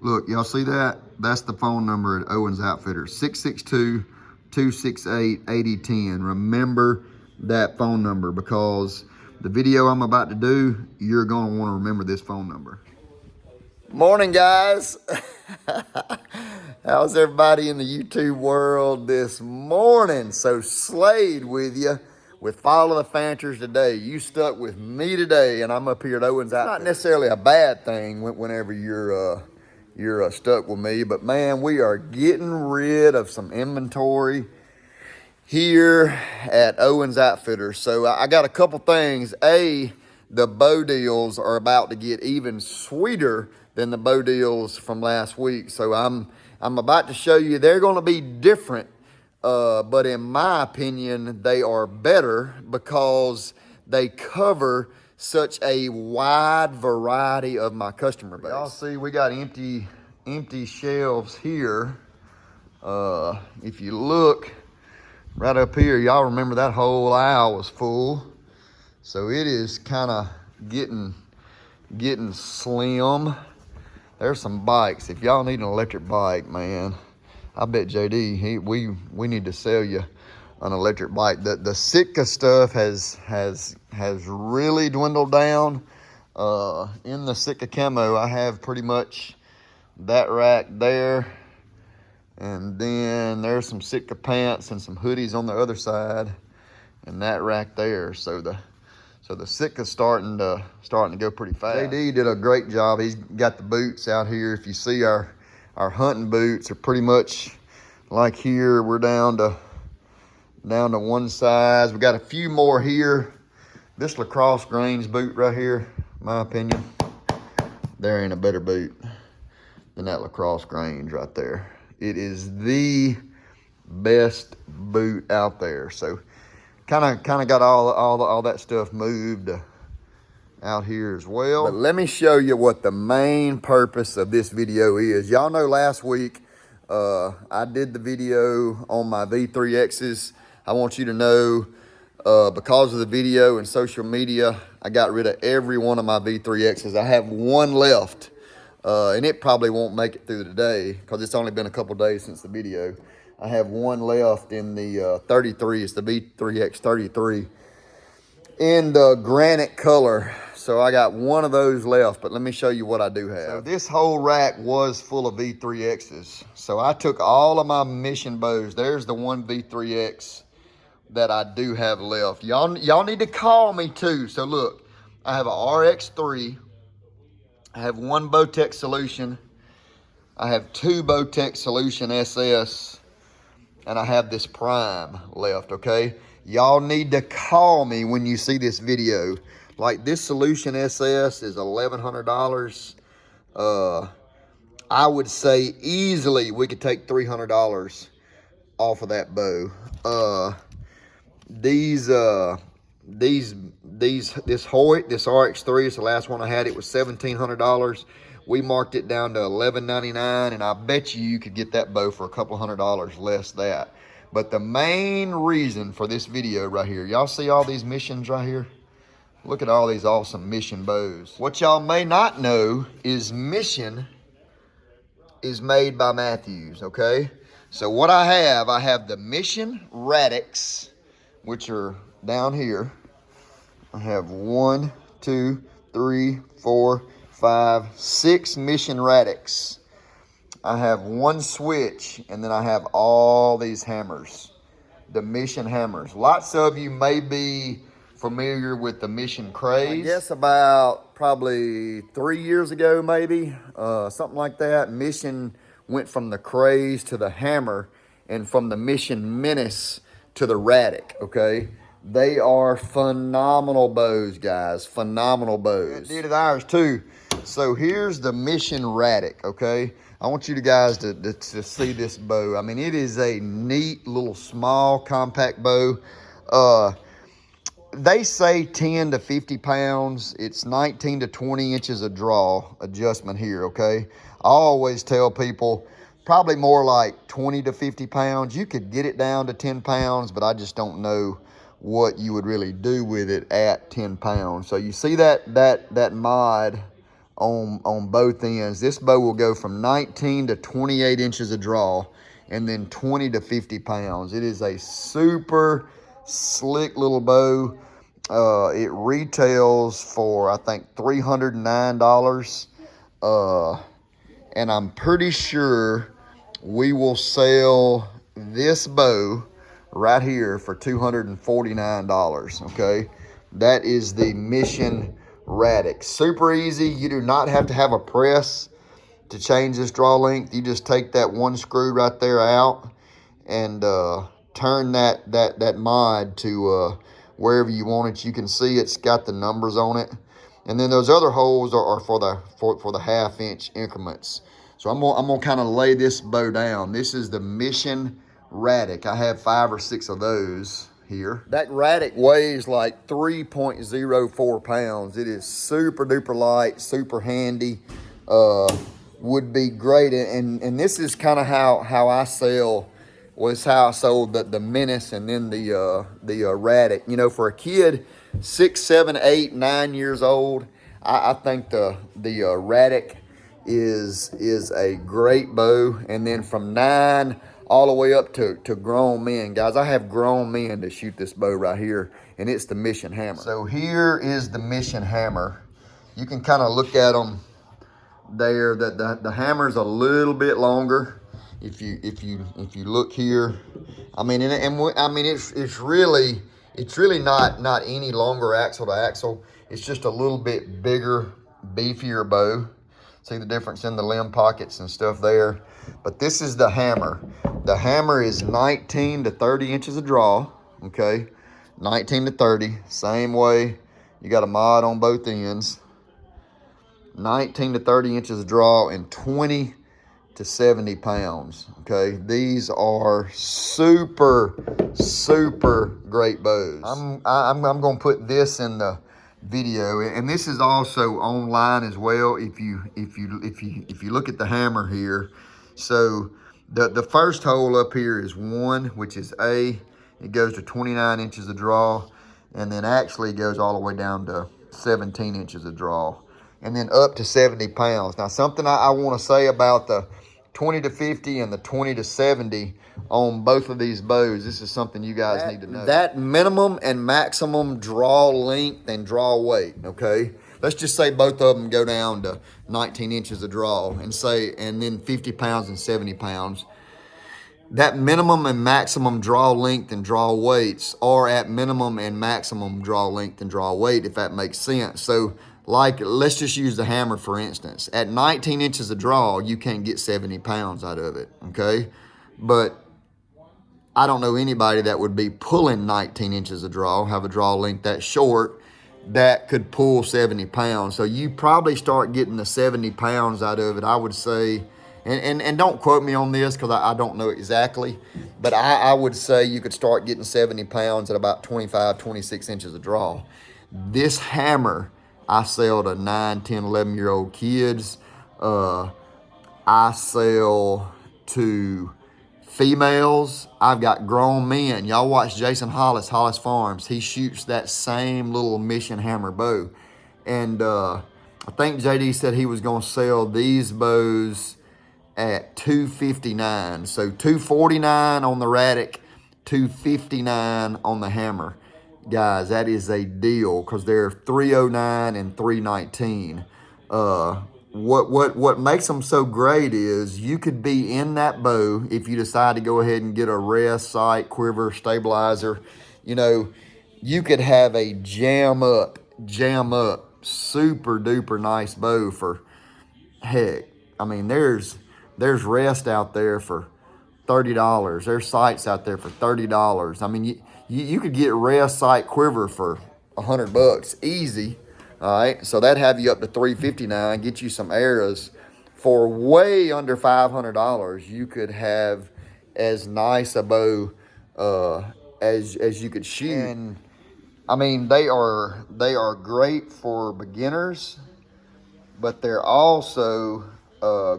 Look, y'all see that? That's the phone number at Owens Outfitters, 662-268-8010. Remember that phone number, because the video I'm about to do, you're gonna wanna remember this phone number. Morning, guys. How's everybody in the YouTube world this morning? So Slade with you with Follow the Fanters today. You stuck with me today, and I'm up here at Owens Outfitters. Not necessarily a bad thing whenever you're stuck with me, but man, we are getting rid of some inventory here at Owens Outfitters. So I got a couple things. The bow deals are about to get even sweeter than the bow deals from last week. So I'm about to show you, they're going to be different, but in my opinion, they are better because they cover such a wide variety of my customer base. Y'all see, we got empty shelves here. If you look right up here, y'all remember that whole aisle was full. So it is kind of getting slim. There's some bikes. If y'all need an electric bike, man, I bet JD, we need to sell you an electric bike. The Sitka stuff has really dwindled down. In the Sitka camo, I have pretty much that rack there, and then there's some Sitka pants and some hoodies on the other side, and that rack there. So the Sitka's starting to go pretty fast. JD did a great job. He's got the boots out here. If you see our hunting boots are pretty much like here. We're down to one size. We got a few more here. This lacrosse greens boot right here, in my opinion, there ain't a better boot than that lacrosse greens right there. It is the best boot out there. So kind of got all that stuff moved out here as well. But let me show you what the main purpose of this video is. Y'all know last week I did the video on my V3Xs. I want you to know, because of the video and social media, I got rid of every one of my V3Xs. I have one left, and it probably won't make it through today because it's only been a couple days since the video. I have one left in the 33. It's the V3X 33 in the granite color. So I got one of those left, but let me show you what I do have. So this whole rack was full of V3Xs. So I took all of my mission bows. There's the one V3X that I do have left. Y'all need to call me too. So look, I have a RX3. I have one Bowtech Solution. I have two Bowtech Solution SS. And I have this Prime left, okay? Y'all need to call me when you see this video. Like this Solution SS is $1,100. I would say easily we could take $300 off of that bow. This Hoyt, this RX3, it's the last one I had. It was $1,700. We marked it down to $11.99, and I bet you could get that bow for a couple $100 less that. But the main reason for this video right here, y'all see all these missions right here? Look at all these awesome mission bows. What y'all may not know is Mission is made by Matthews, okay? So what I have the Mission Radix, which are down here. I have 1, 2, 3, 4, 5, 6 Mission Radix. I have one switch, and then I have all these hammers, the Mission hammers. Lots of you may be familiar with the Mission Craze. I guess about probably 3 years ago, maybe, something like that. Mission went from the Craze to the hammer, and from the Mission Menace to the Radix, okay? They are phenomenal bows, guys, phenomenal bows. Did it ours too. So here's the Mission Radix, okay? I want you guys to see this bow. I mean, it is a neat little small compact bow. They say 10 to 50 pounds. It's 19 to 20 inches of draw adjustment here, okay? I always tell people probably more like 20 to 50 pounds. You could get it down to 10 pounds, but I just don't know what you would really do with it at 10 pounds. So you see that mod on both ends. This bow will go from 19 to 28 inches of draw, and then 20 to 50 pounds. It is a super slick little bow. It retails for, I think, $309. And I'm pretty sure we will sell this bow right here for $249, okay? That is the Mission Radix. Super easy. You do not have to have a press to change this draw length. You just take that one screw right there out and turn that mod to wherever you want it. You can see it's got the numbers on it. And then those other holes are for the half-inch increments. So I'm gonna kind of lay this bow down. This is the Mission Radix. I have 5 or 6 of those here. That Radix weighs like 3.04 pounds. It is super duper light, super handy. Would be great. And this is kind of how I sell. Well, it's how I sold the Menace and then the Radix. You know, for a kid 6, 7, 8, 9 years old, I think the Radix is a great bow. And then from 9 all the way up to grown men. Guys, I have grown men that shoot this bow right here, and it's the Mission Hammer. So here is the Mission Hammer. You can kind of look at them there. The hammer's a little bit longer. If you look here, I mean, it's really not any longer axle to axle. It's just a little bit bigger, beefier bow. See the difference in the limb pockets and stuff there. But this is the hammer. The hammer is 19 to 30 inches of draw, okay? 19 to 30, same way. You got a mod on both ends. 19 to 30 inches of draw and 20 to 70 pounds, okay? These are super great bows. I'm gonna put this in the video, and this is also online as well. If you look at the hammer here, so the first hole up here is 1, which is A. It goes to 29 inches of draw, and then actually goes all the way down to 17 inches of draw, and then up to 70 pounds. Now, something I want to say about the 20 to 50 and the 20 to 70 on both of these bows. This is something you guys need to know. That minimum and maximum draw length and draw weight, okay? Let's just say both of them go down to 19 inches of draw and then 50 pounds and 70 pounds. That minimum and maximum draw length and draw weights are at minimum and maximum draw length and draw weight, if that makes sense. So, like, let's just use the hammer, for instance. At 19 inches of draw, you can't get 70 pounds out of it, okay? But I don't know anybody that would be pulling 19 inches of draw, have a draw length that short, that could pull 70 pounds. So you probably start getting the 70 pounds out of it, I would say. And don't quote me on this because I don't know exactly, but I would say you could start getting 70 pounds at about 25, 26 inches of draw. This hammer, I sell to 9, 10, 11-year-old kids. I sell to females. I've got grown men. Y'all watch Jason Hollis Farms. He shoots that same little Mission Hammer bow. And I think JD said he was going to sell these bows at $259. So $249 on the Radix, $259 on the hammer. Guys, that is a deal because they're $309 and $319. What makes them so great is you could be in that bow if you decide to go ahead and get a rest, sight, quiver, stabilizer. You know, you could have a jam up, super duper nice bow for, heck, I mean, there's rest out there for $30. There's sights out there for $30. I mean, you could get rest, sight, quiver for $100 easy. All right, so that'd have you up to $359, get you some arrows for way under $500. You could have as nice a bow as you could shoot. And I mean, they are great for beginners, but they're also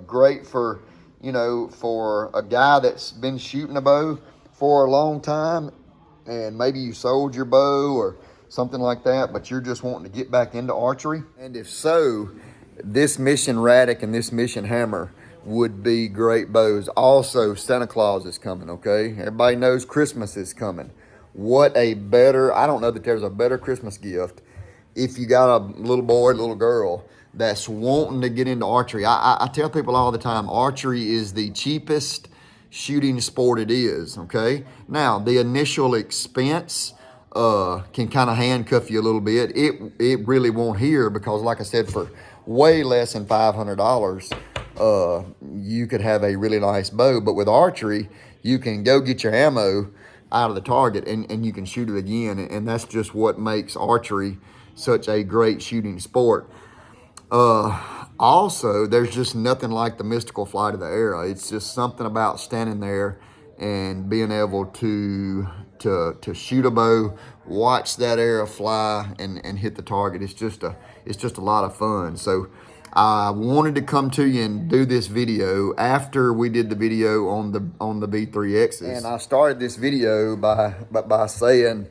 great for, you know, for a guy that's been shooting a bow for a long time, and maybe you sold your bow or something like that, but you're just wanting to get back into archery. And if so, this Mission Radix and this Mission Hammer would be great bows. Also, Santa Claus is coming, okay? Everybody knows Christmas is coming. What a better, I don't know that there's a better Christmas gift if you got a little boy, little girl that's wanting to get into archery. I tell people all the time, archery is the cheapest shooting sport it is, okay? Now, the initial expense can kind of handcuff you a little bit. It really won't here because, like I said, for way less than $500, you could have a really nice bow. But with archery, you can go get your ammo out of the target and you can shoot it again. And that's just what makes archery such a great shooting sport. Also, there's just nothing like the mystical flight of the arrow. It's just something about standing there and being able to shoot a bow, watch that arrow fly and hit the target. It's just a lot of fun. So I wanted to come to you and do this video after we did the video on the V3Xs. And I started this video by saying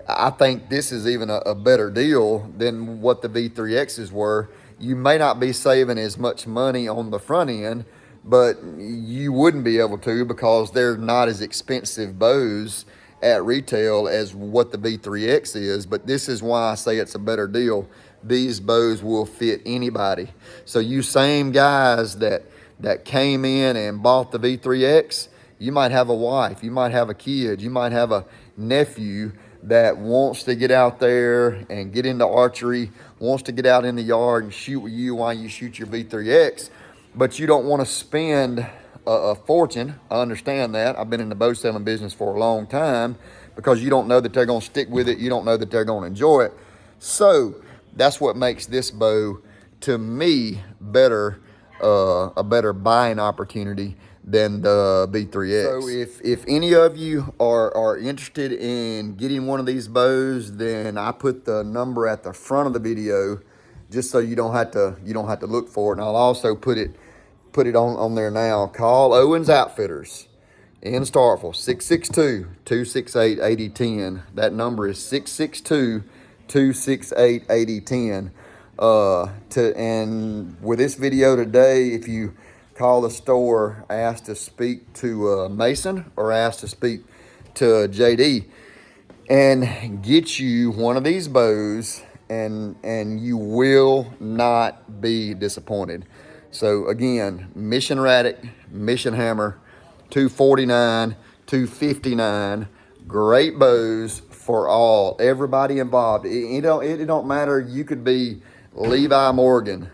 I think this is even a better deal than what the V3Xs were. You may not be saving as much money on the front end, but you wouldn't be able to because they're not as expensive bows at retail as what the V3X is. But this is why I say it's a better deal. These bows will fit anybody. So you same guys that came in and bought the V3X, you might have a wife, you might have a kid, you might have a nephew that wants to get out there and get into archery, wants to get out in the yard and shoot with you while you shoot your V3X, but you don't want to spend a fortune. I understand that. I've been in the bow selling business for a long time because you don't know that they're going to stick with it. You don't know that they're going to enjoy it. So that's what makes this bow, to me, better, a better buying opportunity than the V3X. So if any of you are interested in getting one of these bows, then I put the number at the front of the video just so you don't have to look for it. And I'll also put it on there now. Call Owens Outfitters in Starkville, 662-268-8010. That number is 662-268-8010. And with this video today, if you call the store, ask to speak to Mason or ask to speak to JD and get you one of these bows, and you will not be disappointed. So again, Mission Radix, Mission Hammer, $249, $259, great bows for everybody involved. It don't matter. You could be Levi Morgan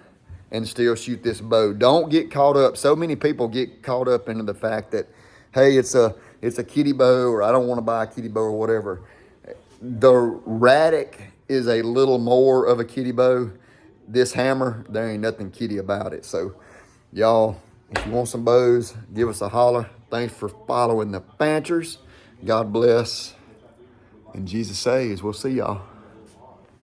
and still shoot this bow. Don't get caught up. So many people get caught up into the fact that, hey, it's a kiddie bow, or I don't want to buy a kiddie bow or whatever. The Radix is a little more of a kiddie bow. This hammer, there ain't nothing kiddie about it. So y'all, if you want some bows, give us a holler. Thanks for following the Fanchers. God bless. And Jesus saves. We'll see y'all.